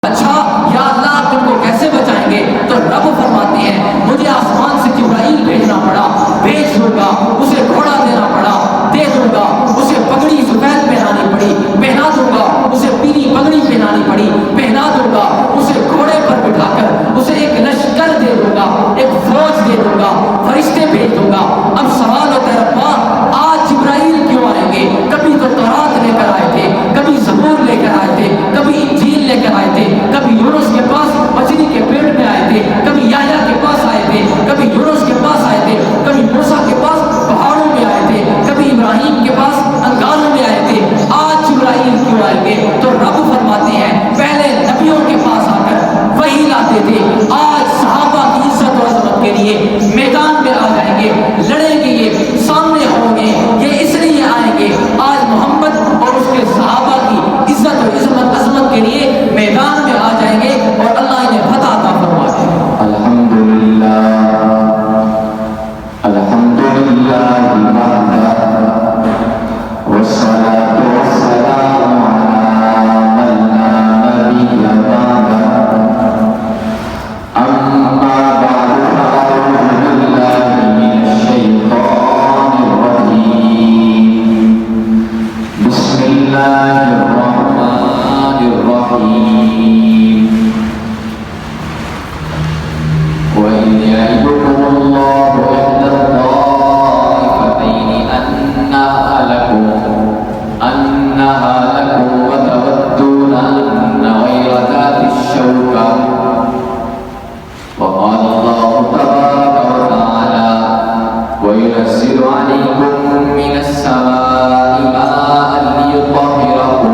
اچھا یا اللہ آپ ان کو کیسے بچائیں گے؟ تو رب فرماتے ہیں مجھے آسمان سے جبرائیل بھیجنا پڑا، بھیج دوں گا، اسے گھوڑا دینا پڑا دے دوں گا، اسے پگڑی سفید پہنانی پڑی پہنا دوں گا، اسے پیلی پگڑی پہنانی پڑی پہنا دوں گا، اسے گھوڑے پر بٹھا کر اسے ایک لشکر دے دوں گا، ایک فوج دے دوں گا، فرشتے بھیج دوں گا۔ اب سوال ہوتا ہے ربا آج جبرائیل کیوں آئیں گے؟ کبھی تو تورات لے کر آئے تھے، کبھی زبور لے کر آئے تھے، کبھی انجیل لے کر آئے تھے، کبھی یونس کے پاس مچھلی کے پیٹ میں آئے تھے، کبھی یحییٰ کے پاس آئے تھے، کبھی یونس کے پاس آئے تھے، کبھی موسیٰ کے پاس پہاڑوں میں آئے تھے، کبھی ابراہیم کے پاس انگاروں میں آئے تھے۔ آج جبرائیل کیوں آئیں گے؟ تو رب فرماتے ہیں پہلے نبیوں کے پاس آ کر وحی لاتے تھے، آج صحابہ کی عزت و عظمت کے لیے میدان میں آ جائیں گے، لڑیں گے، یہ سامنے ہوں گے، یہ اس لیے آئیں گے آج محمد اور اس کے صحابہ کی عزت و عظمت کے لیے میدان میں آ جائیں گے اور اللہ انہیں فتح عطا فرما دے گا۔ الحمدللہ الحمدللہ والصلاة والسلام علی من لا نبی بعدہ اما بعد فاعوذ باللہ من الشیطان الرجیم بسم اللہ الرحمن الرحیم وَإِذْ يَعِدُكُمُ اللَّهُ إِحْدَى الطَّائِفَتَيْنِ أَنَّهَا لَكُمْ وَتَوَدُّونَ أَنَّ غَيْرَ ذَاتِ الشَّوْكَةِ وَقَالَ اللَّهُ تَبَارَكَ وَتَعَالَى وَيُنَزِّلُ عَلَيْكُم مِّنَ السَّمَاءِ مَاءً لِّيُطَهِّرَكُم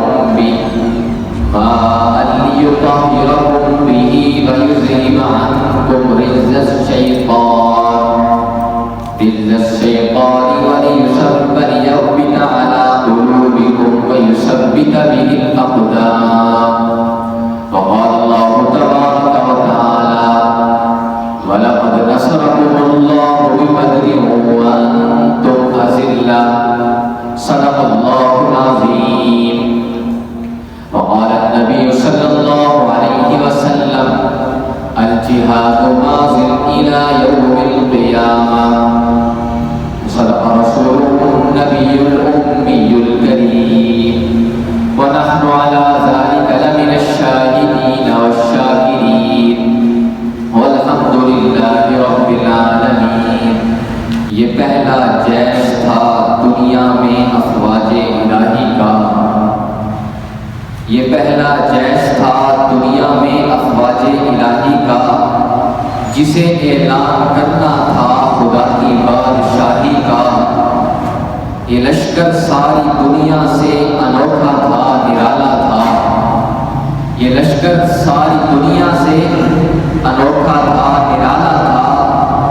بِهِ وَيُذْهِبَ عَنكُمْ رِجْزَ الشَّيْطَانِ وَلِيَرْبِطَ عَلَى قُلُوبِكُمْ وَيُثَبِّتَ بِهِ الْأَقْدَامَ وَقَالَ اللَّهُ تَبَارَكَ وَتَعَالَى وَلَقَدْ نَصَرَكُمُ اللَّهُ بِبَدْرٍ وَأَنتُمْ أَذِلَّةٌ صدق الله العظيم وقال النبي صلى الله عليه وسلم الجهاد ماض إلى يوم القيامة صدق رسوله النبي الأمي الكريم ونحن على ذلك لمن الشاهدين والشاكرين والحمد لله رب العالمين۔ یہ پہلا جیش تھا دنیا میں افواج الہی کا، یہ پہلا جیش تھا دنیا میں افواج الہی کا، جسے اعلان کرنا تھا خدا کی بادشاہی کا۔ یہ لشکر ساری دنیا سے انوکھا تھا، نرالا تھا، یہ لشکر ساری دنیا سے انوکھا تھا، نرالا تھا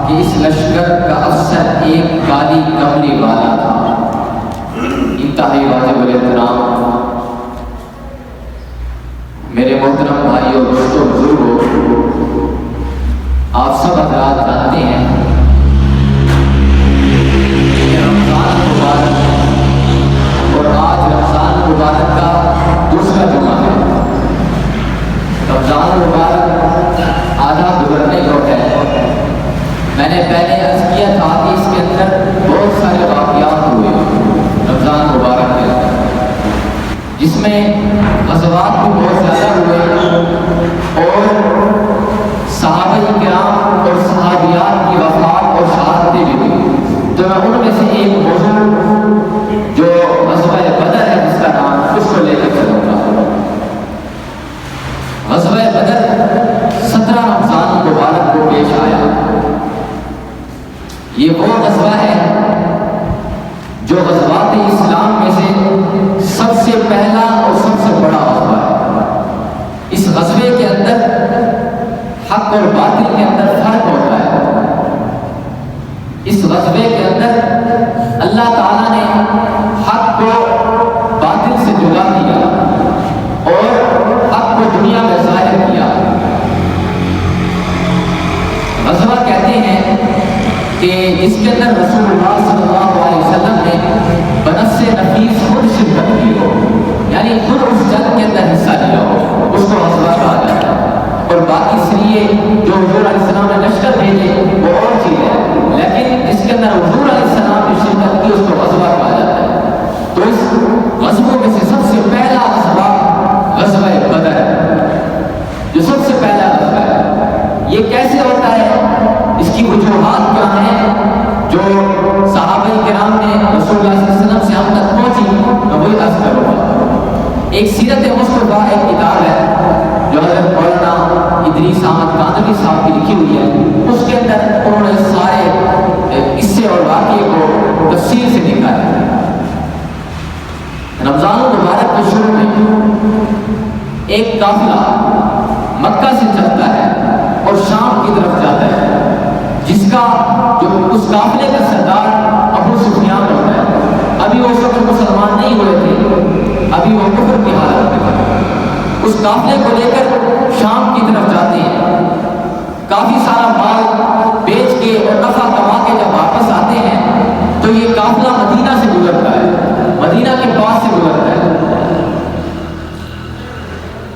کہ اس لشکر کا افسر ایک کالی کملی والا تھا۔ انتہائی واجب الاحترام میرے محترم بھائیوں، دوستوں، بزرگوں، آپ سب حضرات جانتے ہیں کہ رمضان مبارک اور آج رمضان مبارک کا دوسرا جمعہ ہے۔ رمضان مبارک آدھا گزرنے کو ہے۔ میں نے پہلے عرض کیا تھا کہ اس کے اندر بہت سارے واقعات ہوئے رمضان مبارک کے اندر، جس میں غزوات بھی بہت زیادہ ہوئے اور صحابہ کرام اور صحابیات کی وفات اور شہادتیں بھی ہوئی۔ تو میں ان میں سے ایک موضوع جو غزوہ بدر ہے جس کا نام، اس کو لے کر چلوں گا۔ غزوہ بدر 17 رمضان مبارک کو پیش آیا۔ یہ وہ غزوہ ہے جو غزوات اسلام میں سے سب سے پہلا اور سب سے بڑا غزوہ ہے۔ اس غزوے کے اندر حق اور باطل کے اندر فرق ہوتا ہے۔ اس غزوے کے اندر اللہ تعالیٰ نے حق کو باطل سے جدا کیا اور حق کو دنیا میں ظاہر کیا۔ غزوہ کہتے ہیں کہ اس کے اندر رسول اللہ صلی اللہ علیہ وسلم نے بنفس نفیس خود شرکت کی ہو، یعنی خود اس جنگ کے اندر حصہ لیا ہو، اس کو غزوہ کہا جاتا ہے۔ اور باقی سریے جو حضور علیہ السلام نے لشکر بھیجے وہ اور چیز ہے، لیکن جس کے اندر حضور علیہ السلام نے شرکت کی اس کو غزوہ کہا جاتا ہے۔ تو اس غزووں میں سے سب سے پہلا غزوہ غزوہ بدر ہے، جو سب سے پہلا غزوہ ہے۔ یہ کیسے ہوتا ہے، اس کی وجوہات کیا ہیں جو صحابہ کرام نے رسول اللہ صلی اللہ علیہ وسلم سے ہم تک پہنچی، میں وہی عرض کروں گا۔ ایک سیرت مصطفیٰ ایک کتاب ہے جو حضرت مولانا ادریس احمد کاندھوی صاحب کی لکھی ہوئی ہے، اس کے اندر انہوں نے سارے قصے اور واقعے کو تفصیل سے لکھا ہے۔ رمضان المبارک کے شروع میں ایک قافلہ مکہ سے چلتا ہے اور شام کی طرف جاتا ہے، جس کا جو اس قافلے کا سردار ابو سفیان ہوتا ہے۔ ابھی وہ سب مسلمان نہیں ہوئے تھے، ابھی وہ کفر کی حالت میں تھے۔ اس قافلے کو لے کر شام کی طرف جاتے ہیں، کافی سارا مال بیچ کے اور نفع کما کے جب واپس آتے ہیں تو یہ قافلہ مدینہ سے گزرتا ہے، مدینہ کے پاس سے گزرتا ہے۔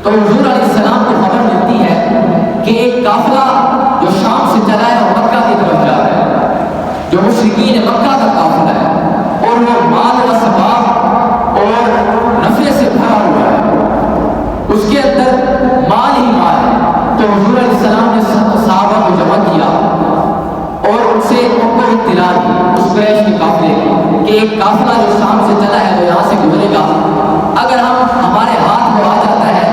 تو حضور علیہ السلام کو خبر ملتی ہے کہ ایک قافلہ جو شام سے چلا ہے اور مکہ کی طرف جا رہا ہے، جو مشرکین مکہ کا قافلہ ہے، اور وہ مال و ثواب اور نفع سے بھرا ہوا ہے، اس کے اندر مال ہی مال ہے۔ تو حضور علیہ السلام نے صحابہ کو جمع کیا اور ان سے ان کو اطلاع دی اس قریش کے قافلے کی کہ ایک قافلہ جو شام سے چلا ہے وہ یہاں سے گزرے گا، اگر ہمارے ہاتھ میں آ جاتا ہے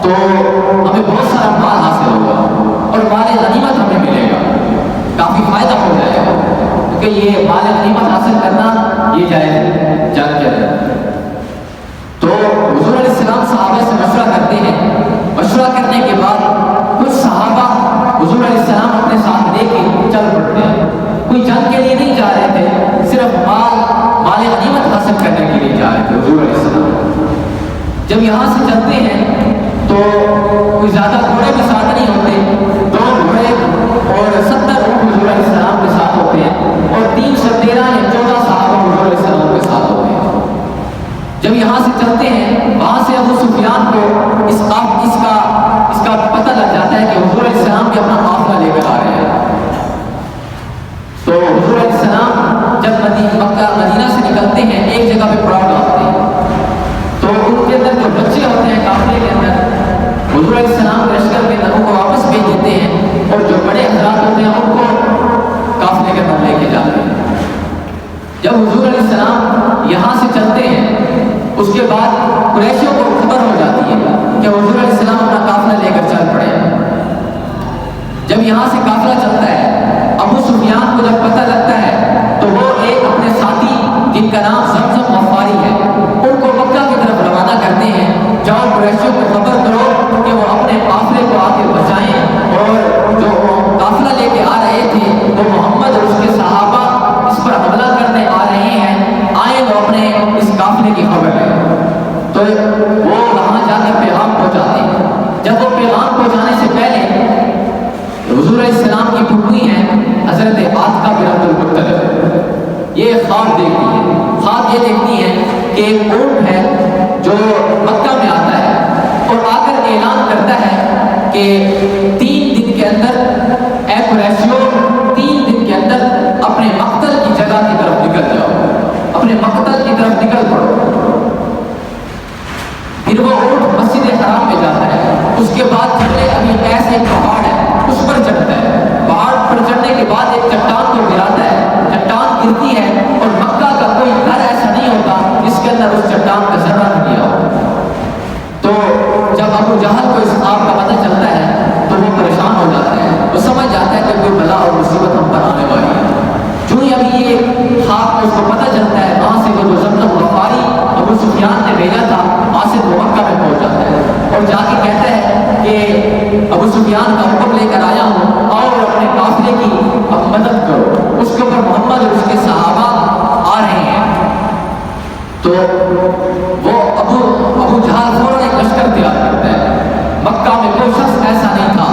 تو ہمیں بہت سارا مال حاصل ہوگا اور مال غنیمت ہمیں ملے گا، کافی فائدہ ہو جائے گا، کیونکہ یہ مال غنیمت حاصل کرنا یہ جائز جنگ کے اندر۔ تو حضور علیہ السلام صحابہ سے مشورہ کرتے ہیں، مشورہ کرنے کے بعد کچھ صحابہ حضور علیہ السلام اپنے ساتھ لے کے چل پڑتے ہیں۔ کوئی جنگ کے لیے نہیں جا رہے تھے، صرف مال غنیمت حاصل کرنے کے لیے جا رہے تھے حضور علیہ السلام۔ جب یہاں سے چلتے ہیں تو کوئی زیادہ گھوڑے بھی ساتھ نہیں ہوتے، 2 گھوڑے اور 70 اونٹ حضور علیہ السلام کے ساتھ ہوتے ہیں اور 313 یا 14 صحابہ حضور علیہ السلام کے ساتھ ہوتے ہیں۔ جب یہاں سے چلتے ہیں وہاں سے ابو سفیان کو اس کا پتہ لگ جاتا ہے کہ حضور علیہ السلام بھی اپنا قافلہ لے کر آ رہے ہیں۔ تو حضور علیہ السلام جب مدینہ سے نکلتے ہیں ایک جگہ پہ پڑاؤ ڈالتے ہیں، تو ان کے اندر جو بچے ہوتے ہیں قافلے کے اندر حضور علیہ السلام لشکر کے اندر ان کو واپس بھیج دیتے ہیں، اور جو بڑے حضرات ہوتے ہیں ان کو قافلے کے اندر لے کے جاتے ہیں۔ جب حضور علیہ السلام یہاں سے چلتے ہیں اس کے بعد قریشیوں کو خبر ہو جاتی ہے کہ حضور علیہ السلام اپنا قافلہ لے کر چل پڑے۔ جب یہاں سے قافلہ چلتا ہے ابو سفیان کو جب پتہ لگتا ہے تو وہ ایک اپنے ساتھی جن کا نام زمزم غفاری ہے ان کو مکہ کی طرف روانہ کرتے ہیں، جاؤ قریشیوں کو خبر کرو کہ وہ اپنے قافلے کو آ کے بچائیں، اور جو قافلہ لے کے آ رہے تھے وہ محمد اور اس کے صحابہ اس پر حملہ کرنے آ رہے ہیں، آئیں وہ اپنے اس قافلے کی خبر لیں۔ تو وہ وہاں جا کے پیغام پہنچاتے ہیں۔ جب وہ پیغام پہنچانے سے پہلے حضور علیہ السلام کی پھوپھی ہیں حضرت عاتقہ بنت المطلب، یہ خواب دیکھتی ہے۔ خواب یہ دیکھتی ہے کہ ایک اونٹ ہے جو مکہ میں آتا ہے اور آ کر اعلان کرتا ہے کہ 3 دن کے اندر اے قریشیوں، 3 دن کے اندر اپنے مقتل کی جگہ کی طرف نکل جاؤ، اپنے مقتل کی طرف نکل پڑو۔ پھر وہ اونٹ مسجد حرام میں جاتا ہے، اس کے بعد چلے ابھی ایسے ایک پہاڑ ہے اس پر چڑھتا ہے، پہاڑ پر چڑھنے کے بعد ایک چٹان کو گراتا ہے، چٹان گرتی ہے اور مکہ کا کوئی گھر ایسا نہیں ہوتا جس کے اندر اس چٹان کا ذرہ نہ گیا ہو۔ تو جب ابو جہل کو اس خواب کا پتہ چلتا ہے تو وہ پریشان ہو جاتا ہے، وہ سمجھ جاتا ہے کہ کوئی بلا اور مصیبت ہم پر آنے والی ہے۔ جو ہی ابھی یہ خواب اس کو پتہ چلتا ہے وہاں سے وہ جو زمزم غفاری ابو سفیان نے بھیجا تھا وہاں سے وہ مکہ میں پہنچ جاتا ہے اور جا کے کہتا ہے کہ ابو سفیان کا حکم لے کر آیا ہوں، آؤ اور اپنے قافلے کی مدد کرو۔ اس کے اوپر محمد اور اس کے صحابہ آ رہے ہیں۔ تو وہ ابو جہل فوراً ایک لشکر تیار کرتا ہے۔ مکہ میں کوئی شخص ایسا نہیں تھا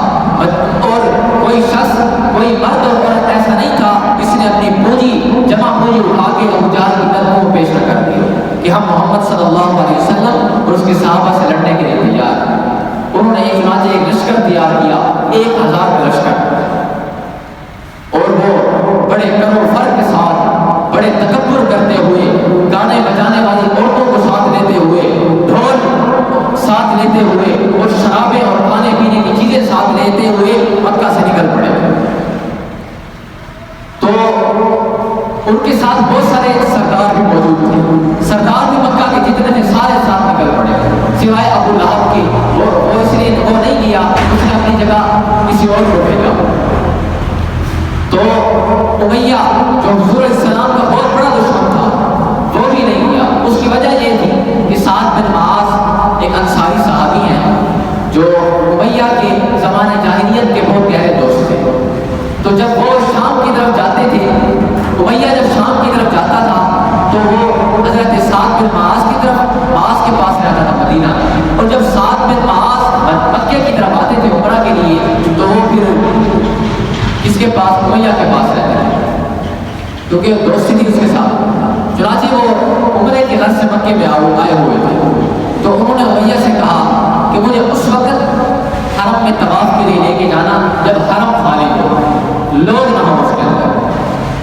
اور کوئی شخص، کوئی مرد اور عورت ایسا نہیں تھا جس نے اپنی پونجی جمع پونجی اٹھا کے ابو جہل کی قدموں کو پیش نہ کر دی کہ ہم محمد صلی اللہ علیہ وسلم اور اس کے صحابہ سے لڑنے کے لیے تیار ہیں۔ انہوں نے ایک لشکر تیار کیا، 1000 کا لشکر، اور وہ بڑے کر و فر کے ساتھ، بڑے تکبر کرتے ہوئے، گانے بجانے والی عورتوں کو ساتھ لیتے ہوئے، ڈھول ساتھ لیتے ہوئے، اور شرابیں اور کھانے پینے کی چیزیں ساتھ لیتے ہوئے مکہ سے نکل پڑے۔ تو ان کے ساتھ بہت سارے سردار بھی موجود تھے، سردار بھی مکہ کے جتنے تھے سارے ساتھ نکل پڑے، سوائے ابو لہب کی، وہ اس لیے وہ نہیں کیا، اس نے اپنی جگہ کسی اور کو بھیجا۔ تو امیہ جو حضور علیہ السلام کا بہت بڑا دشمن تھا، وہ بھی نہیں کیا۔ اس کی وجہ یہ تھی کہ سعد بن معاذ ایک انصاری صحابی ہیں جو امیہ کے زمانے جاہلیت کے بہت گہرے دوست تھے۔ تو جب وہ شام کی طرف جاتے تھے، امیہ جب شام کی طرف جاتا تھا تو وہ حضرت سعد بن معاذ کی طرف، معاذ کے پاس رہتا تھا مدینہ، اور جب سعد بن معاذ مکہ کی طرف آتے تھے عمرہ کے لیے تو وہ پھر اس کے پاس، امیہ کے پاس رہتے تھے، کیونکہ دوستی تھی اس کے ساتھ۔ چنانچہ وہ عمرے کے غرض سے مکے میں آئے ہوئے تھے، تو انہوں نے امیہ سے کہا کہ مجھے اس وقت حرم میں طواف کے لیے لے کے جانا جب حرم خالی ہو، لوگ نہ ہوں اس کے اندر۔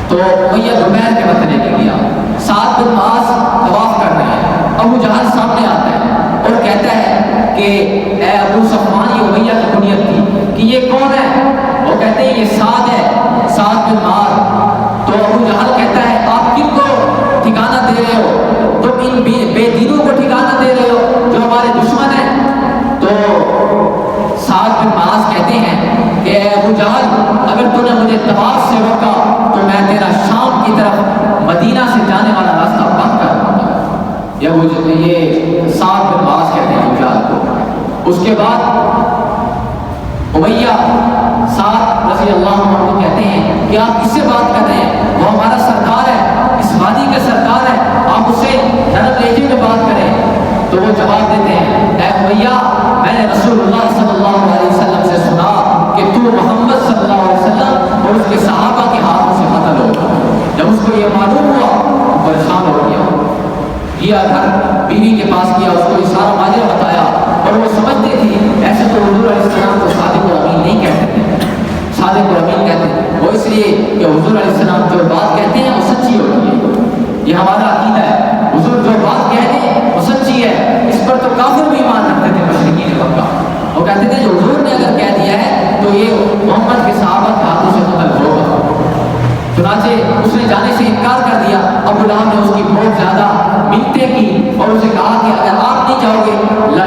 تو امیہ دوپہر کے وقت لے کے گیا، سعد بن معاذ طواف کر رہے ہیں، ابو جہل سامنے آتا ہے اور کہتا ہے کہ اے ابو صفوان، یہ امیہ کی کنیت تھی کہ یہ کون ہے؟ وہ کہتے ہیں یہ سعد ہے، سعد بن معاذ۔ تو ابو جہل کہتا ہے آپ کن کو ٹھکانہ دے رہے ہو؟ تم ان بے دینوں کو ٹھکانہ دے رہے ہو جو ہمارے دشمن ہیں؟ تو سعد بن معاذ کہتے ہیں کہ اے ابو جہل، اگر تو نے مجھے طواف سے روکا تو میں تیرا شام کی طرف مدینہ سے جانے والا راستہ بند کر دوں گا۔ یہ سعد بن معاذ کہتے ہیں ابو جہل کو۔ اس کے بعد امیہ سعد رضی اللہ عنہ کہتے ہیں کہ آپ کس سے بات کر رہے ہیں؟ وہ ہمارا سردار ہے، اس وادی کا سردار ہے، آپ اسے نرم لہجے میں بات کریں۔ تو وہ جواب دیتے ہیں اے امیہ، میں نے رسول اللہ صلی اللہ علیہ وسلم سے سنا کہ تو محمد صلی اللہ علیہ وسلم اور اس کے صحابہ کے ہاتھوں سے قتل ہوگا۔ جب اس کو یہ معلوم ہوا تو پریشان ہو گیا، گیا گھر بیوی کے پاس گیا، اس کو یہ سارا ماجرا بتایا، اور وہ سمجھتے تھے ایسے تو حضور علیہ السلام کو صادق و امین نہیں کہتے تھے، صادق و امین کہتے ہیں وہ اس لیے کہ حضور علیہ السلام جو بات کہتے ہیں وہ سچی ہوتی ہے، یہ ہمارا عقیدہ ہے، حضور جو بات کہہ دیں وہ سچی ہے۔ اس پر تو کافر بھی ایمان رکھتے تھے مشرکین مکہ، وہ کہتے تھے جو حضور نے اگر کہہ دیا ہے تو یہ محمد کے صحابہ کے ہاتھوں سے قتل ہوگا۔ چنانچہ اس نے جانے سے انکار کر دیا۔ ابو لہب نے اس کی بہت زیادہ منتیں کی اور اسے کہا کہ اگر آپ نہیں جاؤ گے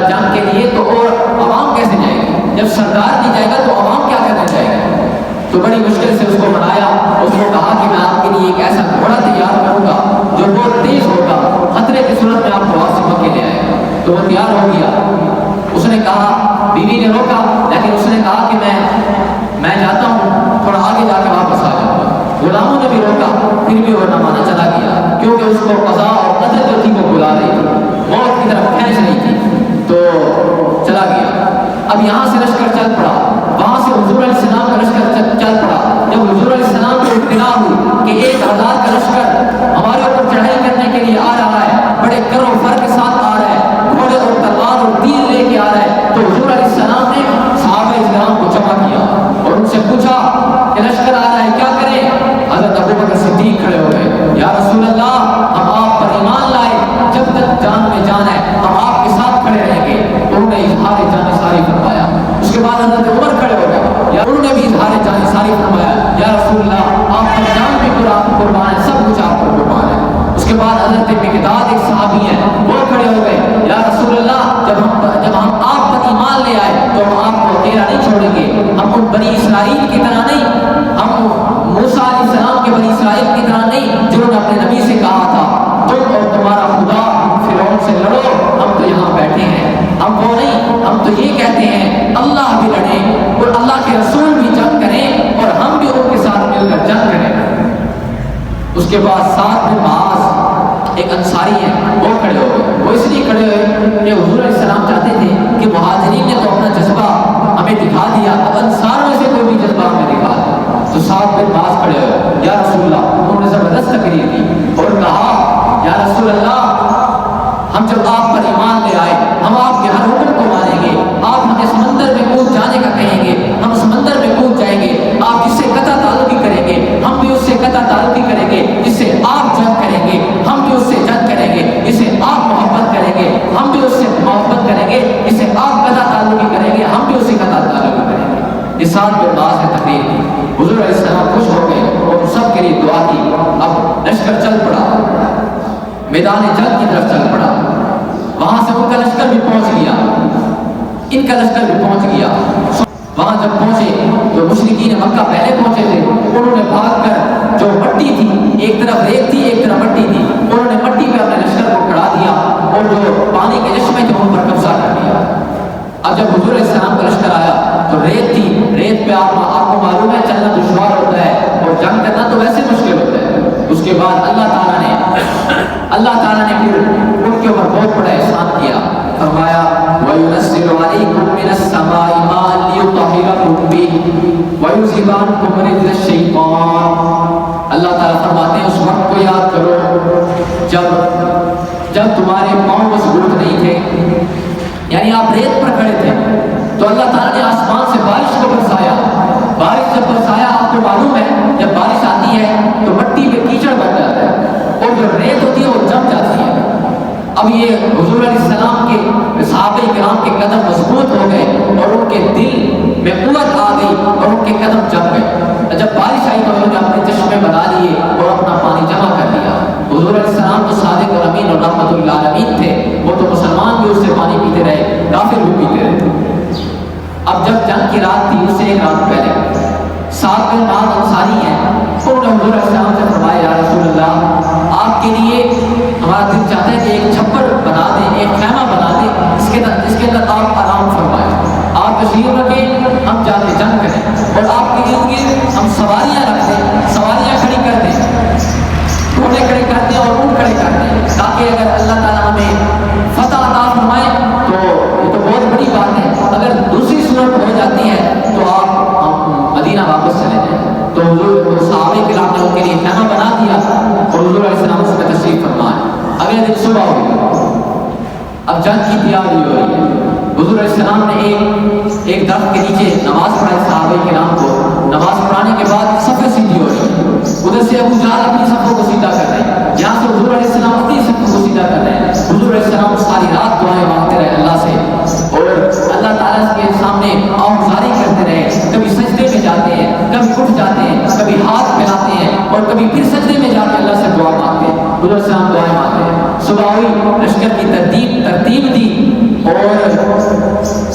جنگ کے لیے تو اور عوام کیسے جائے گی؟ جب سردار نہیں جائے گا تو عوام کیا کرنے جائے گا؟ تو بڑی مشکل سے اس کو منایا، اس کو کہا کہ میں آپ کے لیے ایک ایسا گھوڑا تیار کروں گا جو بہت تیز ہوگا، خطرے کی صورت میں آپ کو واپس مکے لے آئے گا۔ تو وہ تیار ہو گیا۔ اس نے کہا، بیوی نے روکا، لیکن اس نے کہا کہ میں جاتا ہوں، تھوڑا آگے جا کے واپس آ جاؤں گا۔ غلاموں نے بھی روکا، پھر بھی وہ نہ مانا، چلا گیا، کیونکہ اس کو قضا اور قدر جو تھی وہ بلا رہی تھی، موت کی طرف کھینچ رہی تھی، تو چلا گیا۔ اب یہاں سے لشکر چل پڑا، وہاں سے حضور علیہ السلام کا لشکر چل پڑا۔ جب حضور علیہ السلام کو اطلاع ہوئی کہ 1000 کا لشکر ہمارے اوپر چڑھائی کرنے کے لیے آ رہا ہے، بڑے کر و فر کے ساتھ آ رہا ہے، گھوڑے اور تلوار اور تیر لے کے آ رہا ہے، تو حضور علیہ السلام نے صحابہ اکرام کو جمع کیا اور ان سے پوچھا کہ لشکر آ رہا ہے، کیا کریں؟ حضرت ابوبکر صدیق کھڑے ہو گئے، یا رسول اللہ، ہم آپ پر ایمان لائے، جب تک جان میں جان ہے ہم آپ کے ساتھ کھڑے رہیں گے۔ انہوں نے اظہار جانثاری فرمایا۔ اس کے بعد حضرت عمر کھڑے ہو گئے، یا انہوں نے بھی اظہار جانثاری فرمایا، یا رسول اللہ، آپ پر جان بھی قربان ہے، سب کچھ آپ پر قربان ہے۔ اس کے بعد حضرت مقداد ایک صحابی ہیں، وہ جنگ کریں گے اس سے آپ قطع تعلقی کریں گے، ہم بھی اسی قطع تعلقی کریں گے۔ یہ سات بن باز ہے تقریر کی۔ حضور علیہ السلام خوش ہو گئے اور ان سب کے لیے دعا کی۔ اب لشکر چل پڑا، میدان جنگ کی طرف چل پڑا۔ وہاں سے ان کا لشکر بھی پہنچ گیا، ان کا لشکر بھی پہنچ گیا۔ وہاں جب پہنچے تو مشرکین مکہ پہلے پہنچے تھے، انہوں نے بھاگ کر جو مٹی تھی، ایک طرف ریت تھی ایک طرف مٹی تھی، انہوں نے مٹی پہ اپنے لشکر کو کھڑا دیا اور جو پانی کے چشمے تھے ان پر قبضہ کر لیا۔ اب جب حضور علیہ السلام کا لشکر آیا تو ریت تھی، ریت پہ آپ کو معلوم ہے چلنا دشوار ہوتا ہے اور جنگ کرنا تو ویسے مشکل ہوتا ہے۔ اس کے بعد اللہ تعالیٰ نے پھر ان کے اوپر بہت بڑا احسان کیا، فرمایا وَيُنَزِّلُ عَلَيْكُم مِّنَ السَّمَاءِ مَاءً لِيُطَهِّرَكُم بِهِ وَيُذْهِبَ عَنكُمْ رِجْزَ الشَّيْطَانِ۔ اللہ تعالیٰ فرماتے ہیں اس وقت کو یاد کرو جب تمہارے پاؤں مضبوط نہیں تھے، یعنی آپ ریت پر کھڑے تھے تو اللہ تعالیٰ نے آسمان سے بارش کو برسایا۔ بارش جب برسایا آپ کو معلوم ہے جب بارش آتی ہے تو مٹی پہ کیچڑ بن جاتا ہے اور جو ریت ہوتی ہے وہ جم جاتی ہے۔ اب یہ حضور علیہ السلام کے صحابہ کرام کے قدم مضبوط ہو گئے اور ان کے دل میں قوت آ گئی اور ان کے قدم جم گئے۔ جب بارش آئی تو انہوں نے اپنے چشمے بنا لیے اور اپنا پانی جمع کر لیا۔ حضور علیہ السلام تو صادق اور امین اور رحمت للعالمین تھے، وہ تو مسلمان بھی اس سے پانی پیتے رہے، کافر بھی پیتے رہے۔ اب جب جنگ کی رات تھی اس سے ایک رات پہلے سات بن باز انصاری ہیں، انہوں نے حضور علیہ السلام سے فرمایا یا رسول اللہ آپ کے لیے ہمارا دل چاہتا ہے کہ ایک چھپر بنا دیں، ایک خیمہ بنا دیں، اس کے اندر آپ آرام فرمائیں، آپ تشریف رکھیں، ہم جا کے جنگ کریں اور آپ کے ارد گرد ہم سواریاں رکھ دیں، سواریاں کھڑی کر دیں، گھوڑے کھڑے کر دیں اور اونٹ کھڑے کر دیں، تاکہ اگر اللہ تعالیٰ ہمیں فتح عطا فرمائے تو یہ تو بہت بڑی بات ہے، اگر دوسری صورت ہو جاتی ہے تو آپ مدینہ واپس چلے جائیں۔ تو حضور صحابہ کرام نے ان کے لیے خیمہ بنا دیا اور حضور علیہ السلام اس میں تشریف فرمائے۔ اگلے دن صبح ہوئی، اب جنگ کی تیاری ہو رہی ہے۔ حضور علیہ السلام نے ایک درخت کے نیچے نماز پڑھائی صحابہ کرام کو۔ نماز پڑھانے کے بعد صفیں سیدھی ہو رہی ہیں، ادھر سے ابو جہل اپنی صفوں کو سیدھا کر رہے ہیں، یہاں سے حضور علیہ السلام اپنی صفوں کو سیدھا کر رہے ہیں۔ حضور علیہ السلام ساری رات دعائیں مانگتے رہے اللہ سے اور اللہ تعالیٰ کے سامنے آہوزاری کرتے رہے، کبھی سجدے میں جاتے ہیں، کبھی اٹھ جاتے ہیں، کبھی ہاتھ پھیلاتے ہیں اور کبھی پھر سجدے میں جا کے اللہ سے دعا مانگتے ہیں۔ حضور علیہ السلام دعائیں مانگتے ہیں۔ صبح ہوئی، لشکر کی ترتیب دی اور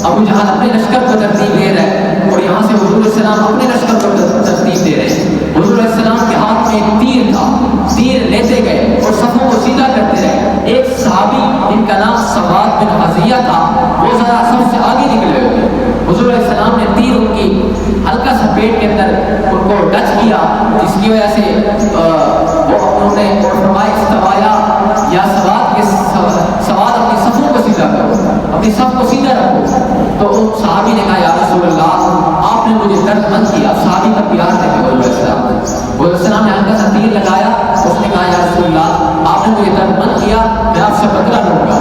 ابو جہل اپنے لشکر کو ترتیب دے رہے ہیں اور یہاں سے حضور علیہ السلام اپنے لشکر کو ترتیب دے رہے ہیں۔ حضور علیہ السلام کے ہاتھ میں ایک تیر تھا، تیر لیتے گئے اور صفوں کو سیدھا کرتے رہے۔ ایک صحابی جن کا نام سواد بن حزیہ تھا وہ ذرا سب سے آگے نکلے ہوئے، حضور علیہ السلام نے تیر ان کی ہلکا سا پیٹ کے اندر ان کو ٹچ کیا، جس کی وجہ سے انہوں نے فرمایا استوایا یا سواد اپنی صفوں کو سیدھا کرو، اپنی صف کو سیدھا رکھو۔ تو ان صحابی نے کہا یا رسول اللہ آپ نے مجھے درد مند کیا۔ صحابی کا پیار تھا کہ حضور علیہ السلام نے ہلکا سا تیر لگایا، اس نے کہا یا رسول اللہ آپ نے مجھے درد مند کیا، میں آپ سے بدلہ لوں گا۔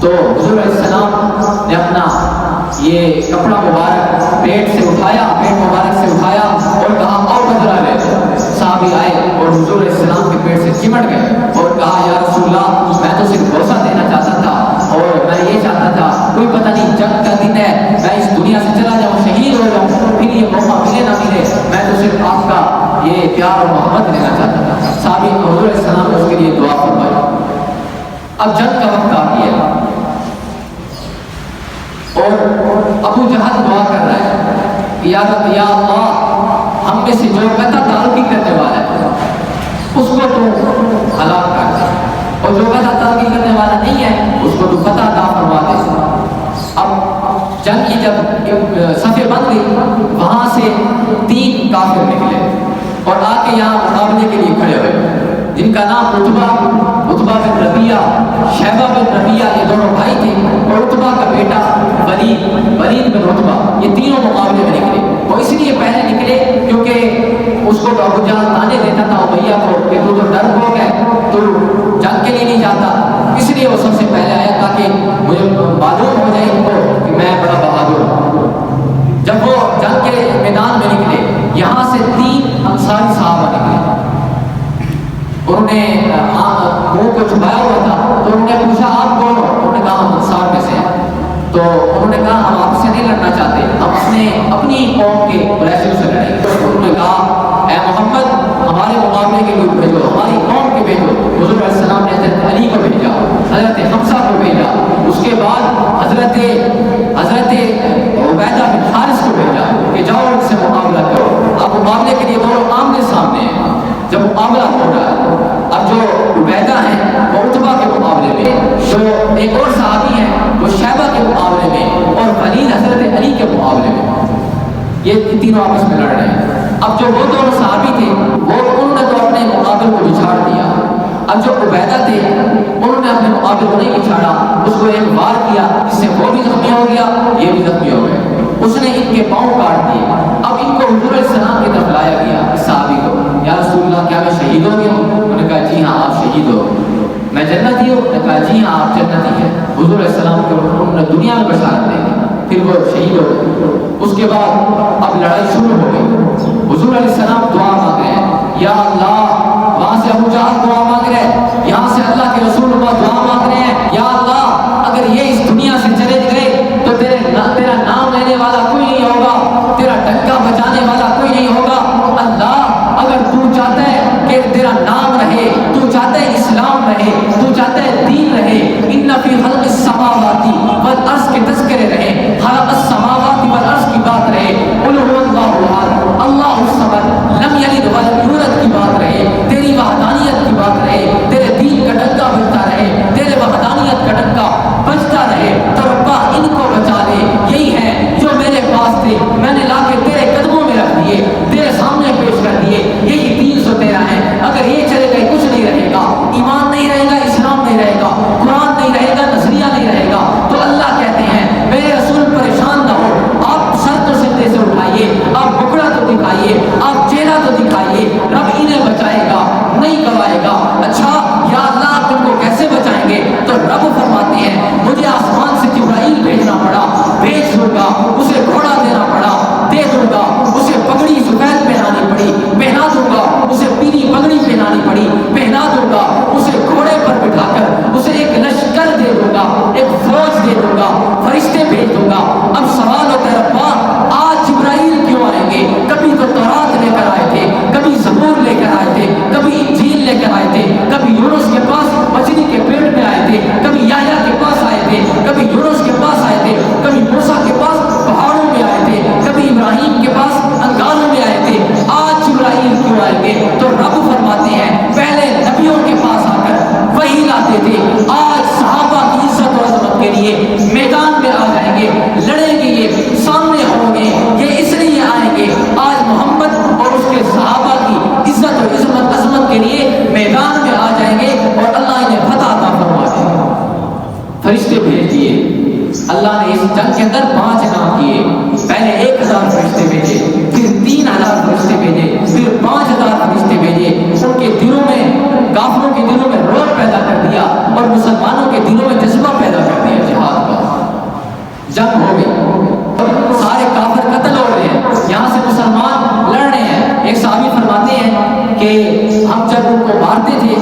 تو حضور علیہ السلام نے اپنا یہ کپڑا مبارک پیٹ سے اٹھایا، پیٹ مبارک سے اٹھایا اور کہا اور بدلہ لے لو۔ صحابی آئے اور حضور علیہ السلام کے پیٹ سے چمٹ گئے اور کہا یا رسول اللہ میں تو صرف بوسہ دینا چاہتا تھا اور میں یہ چاہتا تھا کوئی پتہ نہیں جنگ کا دن ہے، میں اس دنیا سے چلا جاؤں، شہید ہو جاؤں، پھر یہ موقع ملے نہ ملے، میں تو صرف آپ کا یہ پیار اور محبت لینا چاہتا تھا۔ صحابی حضور علیہ السلام نے اس کے لیے دعا فرمائی۔ اب جنگ کا وقت آ گیا اور ابو جہل دعا کر رہا ہے کہ یا اللہ ہم میں سے جو قطع تعلقی کرنے والا ہے اس کو تو ہلاک کر دے اور جو قطع تعلقی کرنے والا نہیں ہے اس کو تو قطع عطا فرما دے۔ اب جنگ کی جب صفیں بن گئی وہاں سے 3 کافر نکلے اور آ کے یہاں مقابلے کے لیے کھڑے ہوئے، جن کا نام عتبہ بن ربیعہ، شیبہ بن ربیعہ، یہ دونوں بھائی تھے اور عتبہ کا بیٹا ولید بن عتبہ، یہ تینوں مقابلے میں نکلے۔ وہ اس لیے پہلے نکلے کیونکہ اس کو ابو جہل تانے دیتا تھا ابیہ کو کہ تو ڈر ہو گئے، تو جنگ کے لیے نہیں جاتا، اس لیے وہ سب سے پہلے آیا تاکہ مجھے معلوم ہو جائے ان کو کہ میں بڑا بہادر ہوں۔ جب وہ جنگ کے میدان میں نکلے یہاں سے 3 انصاری صحابہ نکلے، انہوں نے منہ کو چھپایا ہوا تھا تو انہوں نے پوچھا آپ کون ہو؟ انہوں نے کہا ہم انصار میں سے ہیں۔ تو انہوں نے کہا ہم آپ سے نہیں لڑنا چاہتے، ہم اپنی قوم کے قریشیوں سے لڑیں گے۔ انہوں نے کہا اے محمد ہمارے مقابلے کے لوگ بھیجو، ہماری قوم کے بھیجو۔ حضور علیہ السلام نے حضرت علی کو بھیجا، حضرت حمزہ کو بھیجا، اس کے بعد حضرت عبیدہ بن حارث کو بھیجا کہ جاؤ ان سے مقابلہ کرو۔ اب مقابلے کے لیے دونوں آمنے سامنے ہیں۔ جب مقابلہ ہو رہا ہے، اب جو عبیدہ ہیں وہ عتبہ کے مقابلے میں، جو ایک اور صحابی ہیں وہ شیبہ کے مقابلے میں، اور ولید حضرت علی کے مقابلے میں، یہ تینوں آپس میں لڑ رہے ہیں۔ اب جو وہ دونوں صحابی تھے انہوں نے تو اپنے مقابل کو بچھاڑ دیا۔ اب جو عبیدہ تھے انہوں نے اپنے مقابل کو نہیں بچھاڑا، اس کو ایک وار کیا جس سے وہ بھی زخمی ہو گیا، یہ بھی زخمی ہو گئے۔ اس نے ان کے پاؤں کاٹ دیے۔ اب ان کو حضور علیہ السلام کی طرف لایا گیا، اس صحابی کو، یا رسول اللہ کیا میں شہید ہو گیا ہوں؟ انہوں نے کہا جی ہاں آپ شہید ہو۔ میں جنتی ہوں؟ انہوں نے کہا جی ہاں آپ جنتی ہیں۔ حضور علیہ السلام کو انہوں نے دنیا میں بشارت دے دی، پھر وہ شہید ہو گئے۔ اس کے بعد اب لڑائی شروع ہو گئی۔ حضور علیہ السلام دعا مانگ رہے ہیں، یا اللہ، وہاں سے ابو جہل دعا مانگ رہے ہیں، یہاں سے اللہ کے رسول اللہ دعا مانگ رہے ہیں، یا اللہ اگر یہ اس دنیا سے چلے گئے تو تیرا نام لینے والا کوئی نہیں ہوگا، تیرا ڈنکا بجانے والا کوئی نہیں ہوگا۔ اللہ اگر تو چاہتا ہے کہ تیرا نام رہے، تو چاہتا ہے اسلام رہے، تو چاہتا ہے دین رہے، ان فی خلق السماوات والارض کے تذکرے رہے، خلق السماوات والارض کی بات رہے، قل هو اللہ احد اللہ الصمد لم یلد ولم یولد کی بات رہے، تیری وحدانیت کی بات رہے، تیرے دین کا ڈنکا بجتا رہے، تیرے وحدانیت کا ڈنکا بجتا رہے، تو ربا ان کو بچا لے۔ یہی ہے جو میرے پاس تھے، میں نے لا کے تیرے قدموں میں رکھ دیے، تیرے سامنے پیش کر دیے، یہی 313 ہے۔ اگر یہ چلے گئے کچھ نہیں رہے گا، ایمان نہیں رہے گا، اسلام نہیں رہے گا، قرآن نہیں رہے گا، نظریہ نہیں رہے گا۔ تو اللہ کہتے ہیں میرے رسول پریشان نہ ہو، آپ سر تو سجدے سے اٹھائیے، آپ بکڑا تو دکھائیے، آپ چہرہ تو دکھائیے، رب انہیں بچائے گا، نہیں گوائے گا۔ اچھا یا اللہ آپ ان کو کیسے بچائیں گے؟ تو رب فرماتے ہیں مجھے آسمان سے جبرائیل بھیجنا پڑا، بھیج دوں گا، اسے گھوڑا دینا پڑا، دے دوں گا، اسے پگڑی سفید پہنانی پڑی، پہنا دوں گا، اسے پیلی پگڑی پہنانی پڑی، پہنا دوں گا، اسے گھوڑے پر بٹھا کر اسے ایک لشکر دے دوں گا، ایک فوج دے دوں گا، فرشتے بھیج دوں گا۔ اب سوال ہوتا ہے ربا آج جبرائیل کیوں آئیں گے؟ کبھی تو تورات لے کر آئے تھے، کبھی زبور لے کر آئے تھے، کبھی انجیل لے کر آئے تھے، کبھی یونس کے پاس مچھلی کے پیٹ میں آئے تھے، کبھی یحییٰ کے پاس آئے تھے، کبھی یونس کے پاس آئے تھے، کبھی موسیٰ کے پاس پہاڑوں میں آئے تھے، کبھی ابراہیم کے پاس انگاروں میں آئے تھے، آج جبرائیل کیوں آئیں گے؟ تو رب فرماتے ہیں پہلے نبیوں کے پاس آ کر وحی لاتے تھے، آج صحابہ کی عزت و عظمت کے لیے میدان میں آ جائیں گے، لڑیں گے، یہ سامنے ہوں گے، یہ اس لیے آئیں گے آج محمد اور اس کے صحابہ کی عزت و عظمت کے لیے میدان میں آ جائیں گے، اور اللہ انہیں فتح عطا فرما دے گا۔ فرشتے بھیج دیے اللہ نے اس جنگ کے اندر 5 نام کیے، پہلے 1000 فرشتے بھیجے، پھر 3000 فرشتے بھیجے، پھر 5000 فرشتے بھیجے، ان کے دلوں میں، کافروں کے دلوں میں روب پیدا کر دیا، اور مسلمانوں کے دلوں میں جذبہ پیدا کر دیا جہاد کا۔ جنگ ہو گئی، سارے کافر قتل ہو رہے ہیں، یہاں سے مسلمان لڑ رہے ہیں۔ ایک صحابی فرماتے ہیں کہ ہم جب ان کو مارتے تھے،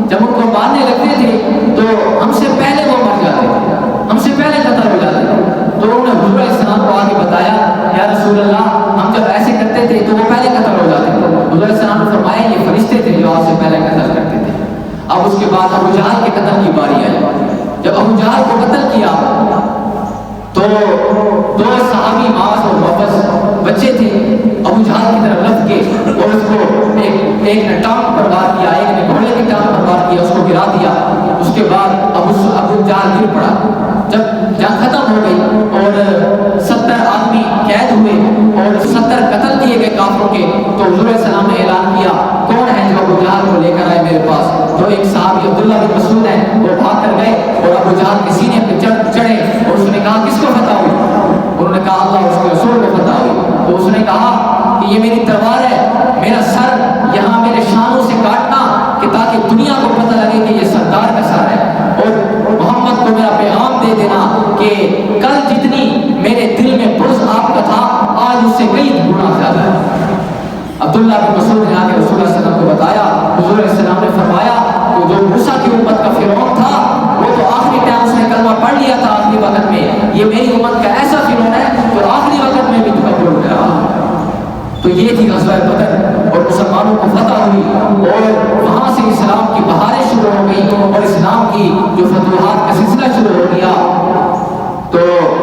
جب ان کو مارنے لگتے تھے تو ہم سے پہلے وہ مر جاتے تھے، ہم سے پہلے قتل ہو جاتے تھے۔ تو انہوں نے حضور علیہ السلام کو آگے بتایا یا رسول اللہ ہم جب ایسے کرتے تھے تو وہ پہلے قتل ہو جاتے تھے۔ حضور علیہ السلام نے فرمایا یہ فرشتے تھے جو آپ سے پہلے قتل کرتے تھے۔ اب اس کے بعد ابو جہل کے قتل کی باری آئی۔ جب ابو جہل کو قتل کیا تو 2 صحابی معاذ اور محفظ بچے تھے، ابو جہل کی طرف لپٹ کے اور اس کو ایک نے ٹانگ پر وار کیا، ایک نے گھوڑے کی ٹانگ پر وار کیا، اس کو گرا دیا۔ اس کے بعد ابو جہل گر پڑا۔ جب جنگ ختم ہو گئی اور 70 آدمی قید ہوئے اور 70 قتل کیے گئے کافروں کے، تو حضور علیہ السلام نے اعلان کیا کون ہے جو ابو جہل کو لے کر آئے میرے پاس؟ تو ایک صحابی عبداللہ بن مسعود ہے، وہ بھاگ کر گئے اور ابو جہل کے سینے پہ چڑھے اور اس نے کہا کس کو فتح ہوئی؟ انہوں نے کہا اللہ اس کے رسول کو فتح ہوئی۔ تو اس نے کہا کہ یہ میری تلوار ہے، میرا سر یہاں میرے شانوں سے کاٹنا کہ تاکہ دنیا کو پتہ لگے کہ یہ سردار کا سر ہے، اور محمد کو میرا پیغام دے دینا کہ کل جتنی میرے دل میں بغض آپ کا تھا آج اس سے کئی گنا زیادہ ہے۔ عبداللہ بن مسعود نے آ کے رسول اللہ صلی اللہ علیہ وسلم کو بتایا، حضور علیہ السلام نے فرمایا کہ جو موسیٰ کی امت کا فرعون تھا وہ تو آخری ٹائم اس نے کلمہ پڑھ لیا تھا آخری وقت میں، یہ میری امت کا ایسا فرعون ہے جو آخری وقت میں بھی تکبر کر رہا ہے۔ تو یہ تھی غزوہ بدر اور مسلمانوں کو فتح ہوئی اور وہاں سے اسلام کی بہاریں شروع ہو گئی اور اسلام کی جو فتوحات کا سلسلہ شروع ہو گیا۔ تو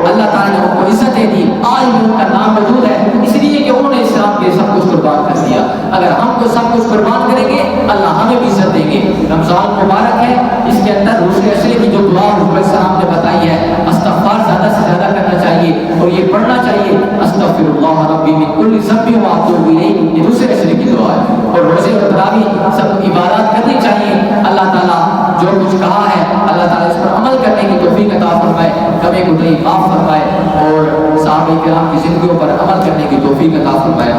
اللہ تعالیٰ نے ان کو عزتیں دی، آج بھی ان کا نام موجود ہے اس لیے کہ انہوں نے اسلام کے سب کچھ قربان کر دیا۔ اگر ہم کو سب کچھ قربان کریں گے اللہ ہمیں بھی عزت دیں گے۔ رمضان مبارک ہے، اس کے اندر روزے اشرے کی جو دعا حضور السلام نے بتائی ہے، استغفار زیادہ سے زیادہ کرنا چاہیے اور یہ پڑھنا چاہیے استغفر اللہ ربی من کل ذنب واتوب الیہ، یہ دوسرے اشرے کی دعا ہے۔ اور روزے اور تراویح سب عبادات کرنی چاہیے۔ اللہ تعالیٰ جو کچھ کہا ہے اللہ تعالیٰ اس پر عمل کرنے کی توفیق عطا فرمائے، کمی کوتاہی معاف فرمائے اور صحابہ کرام کی زندگیوں پر عمل کرنے کی توفیق عطا فرمائے۔